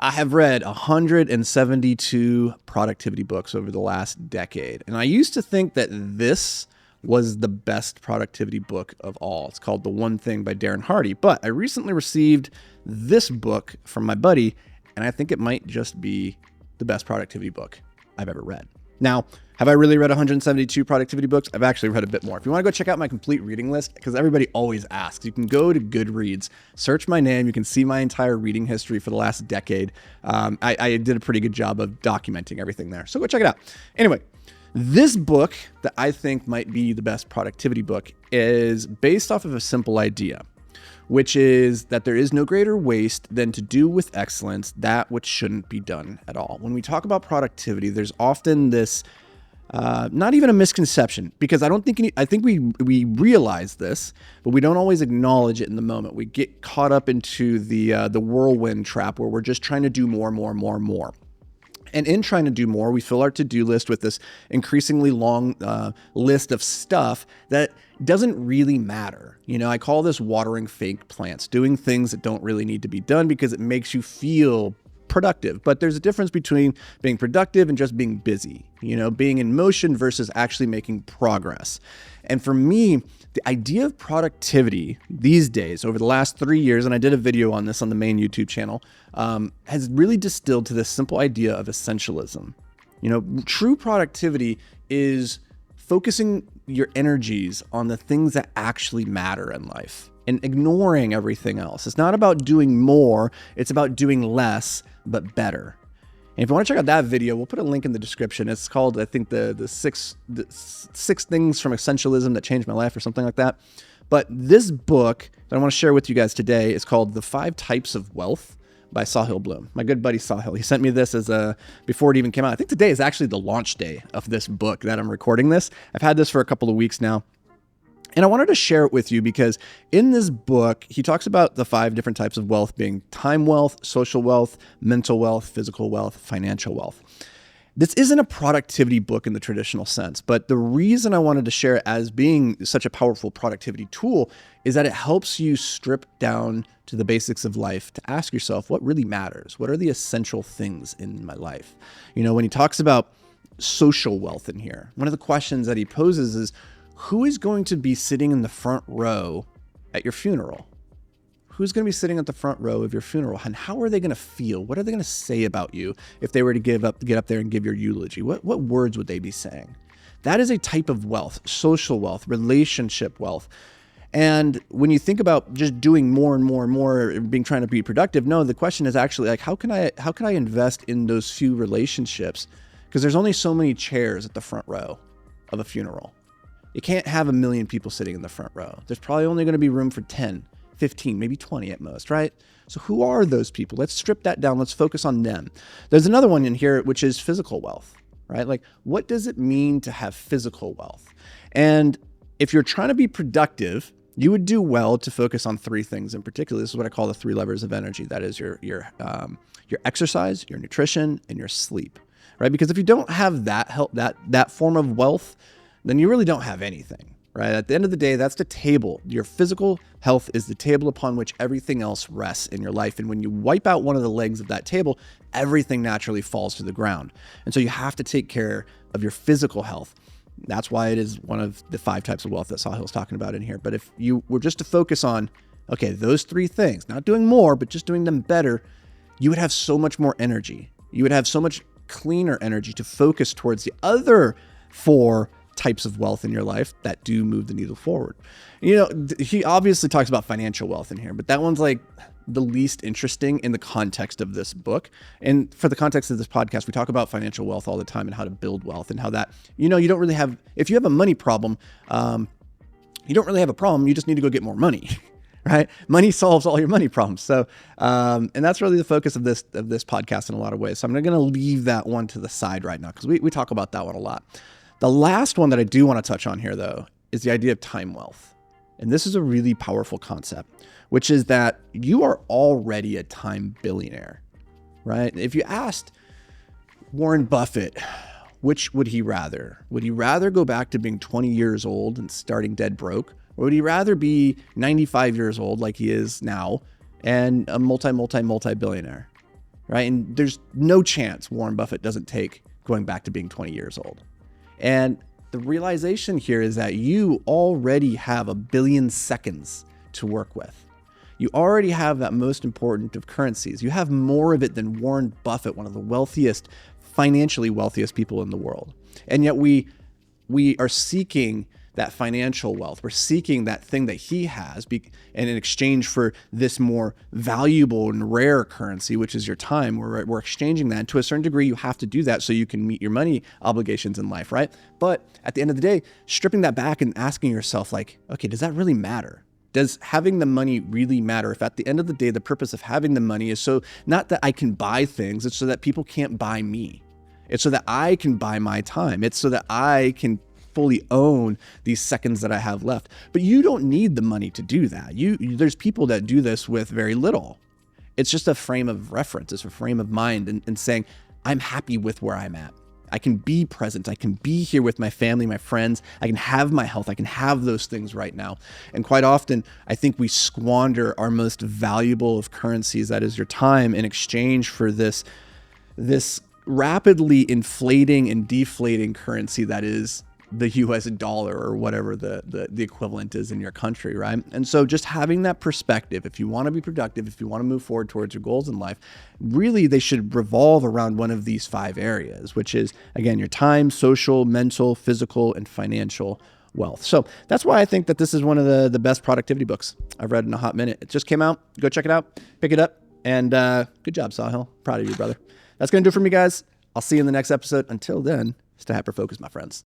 I have read 172 productivity books over the last decade. And I used to think that this was the best productivity book of all. It's called The One Thing by Darren Hardy. But I recently received this book from my buddy, and I think it might just be the best productivity book I've ever read. Now, have I really read 172 productivity books? I've actually read a bit more. If you want to go check out my complete reading list, because everybody always asks, you can go to Goodreads, search my name. You can see my entire reading history for the last decade. I did a pretty good job of documenting everything there. So go check it out. Anyway, this book that I think might be the best productivity book is based off of a simple idea, which is that there is no greater waste than to do with excellence that which shouldn't be done at all. When we talk about productivity, there's often this, not even a misconception, because I think we realize this, but we don't always acknowledge it in the moment. We get caught up into the whirlwind trap where we're just trying to do more. And in trying to do more, we fill our to-do list with this increasingly long list of stuff that doesn't really matter. You know, I call this watering fake plants, doing things that don't really need to be done because it makes you feel productive. But there's a difference between being productive and just being busy, you know, being in motion versus actually making progress. And for me, the idea of productivity these days, over the last 3 years, and I did a video on this on the main YouTube channel, has really distilled to this simple idea of essentialism. You know, true productivity is focusing your energies on the things that actually matter in life and ignoring everything else. It's not about doing more, it's about doing less, but better. And if you want to check out that video, we'll put a link in the description. It's called, I think, the six things from essentialism that changed my life or something like that. But this book that I want to share with you guys today is called The 5 Types of Wealth by Sahil Bloom. My good buddy Sahil. He sent me this before it even came out. I think today is actually the launch day of this book that I'm recording this. I've had this for a couple of weeks now. And I wanted to share it with you because in this book, he talks about the 5 different types of wealth being time wealth, social wealth, mental wealth, physical wealth, financial wealth. This isn't a productivity book in the traditional sense, but the reason I wanted to share it as being such a powerful productivity tool is that it helps you strip down to the basics of life to ask yourself, what really matters? What are the essential things in my life? You know, when he talks about social wealth in here, one of the questions that he poses is, who is going to be sitting in the front row at your funeral? Who's going to be sitting at the front row of your funeral? And how are they going to feel? What are they going to say about you if they were to get up there and give your eulogy? What words would they be saying? That is a type of wealth, social wealth, relationship wealth. And when you think about just doing more and more and more, trying to be productive, no, the question is actually like, how can I invest in those few relationships? Because there's only so many chairs at the front row of a funeral. You can't have 1 million people sitting in the front row. There's probably only going to be room for 10, 15, maybe 20 at most, right? So who are those people? Let's strip that down. Let's focus on them. There's another one in here, which is physical wealth, right? Like, what does it mean to have physical wealth? And if you're trying to be productive, you would do well to focus on 3 things in particular. This is what I call the 3 levers of energy. That is your exercise, your nutrition, and your sleep, right? Because if you don't have that form of wealth, then you really don't have anything, right? At the end of the day, that's the table. Your physical health is the table upon which everything else rests in your life. And when you wipe out one of the legs of that table, everything naturally falls to the ground. And so you have to take care of your physical health. That's why it is one of the 5 types of wealth that Sahil's talking about in here. But if you were just to focus on, okay, those 3 things, not doing more, but just doing them better, you would have so much more energy. You would have so much cleaner energy to focus towards the other 4 types of wealth in your life that do move the needle forward. You know, he obviously talks about financial wealth in here, but that one's like the least interesting in the context of this book. And for the context of this podcast, we talk about financial wealth all the time and how to build wealth and how that, you know, you don't really have, if you have a money problem, you don't really have a problem. You just need to go get more money, right? Money solves all your money problems. So, and that's really the focus of this podcast in a lot of ways. So I'm going to leave that one to the side right now because we talk about that one a lot. The last one that I do want to touch on here, though, is the idea of time wealth. And this is a really powerful concept, which is that you are already a time billionaire, right? If you asked Warren Buffett, which would he rather? Would he rather go back to being 20 years old and starting dead broke? Or would he rather be 95 years old like he is now and a multi-billionaire? right? And there's no chance Warren Buffett doesn't take going back to being 20 years old. And the realization here is that you already have 1 billion seconds to work with. You already have that most important of currencies. You have more of it than Warren Buffett, one of the wealthiest, financially wealthiest people in the world. And yet we are seeking that financial wealth. We're seeking that thing that he has, and in exchange for this more valuable and rare currency, which is your time, we're exchanging that. And to a certain degree, you have to do that so you can meet your money obligations in life, right? But at the end of the day, stripping that back and asking yourself, like, okay, does that really matter? Does having the money really matter? If at the end of the day, the purpose of having the money is so not that I can buy things, it's so that people can't buy me. It's so that I can buy my time. It's so that I can fully own these seconds that I have left. But you don't need the money to do that. There's people that do this with very little. It's just a frame of reference. It's a frame of mind and saying, I'm happy with where I'm at. I can be present. I can be here with my family, my friends. I can have my health. I can have those things right now. And quite often, I think we squander our most valuable of currencies, that is your time, in exchange for this rapidly inflating and deflating currency that is the US dollar, or whatever the equivalent is in your country, right? And so just having that perspective, if you want to be productive, if you want to move forward towards your goals in life, really they should revolve around one of these 5 areas, which is, again, your time, social, mental, physical, and financial wealth. So that's why I think that this is one of the best productivity books I've read in a hot minute. It just came out. Go check it out, pick it up, and good job, Sahil. Proud of you, brother. That's going to do it for me, guys. I'll see you in the next episode. Until then, stay hyper-focused, my friends.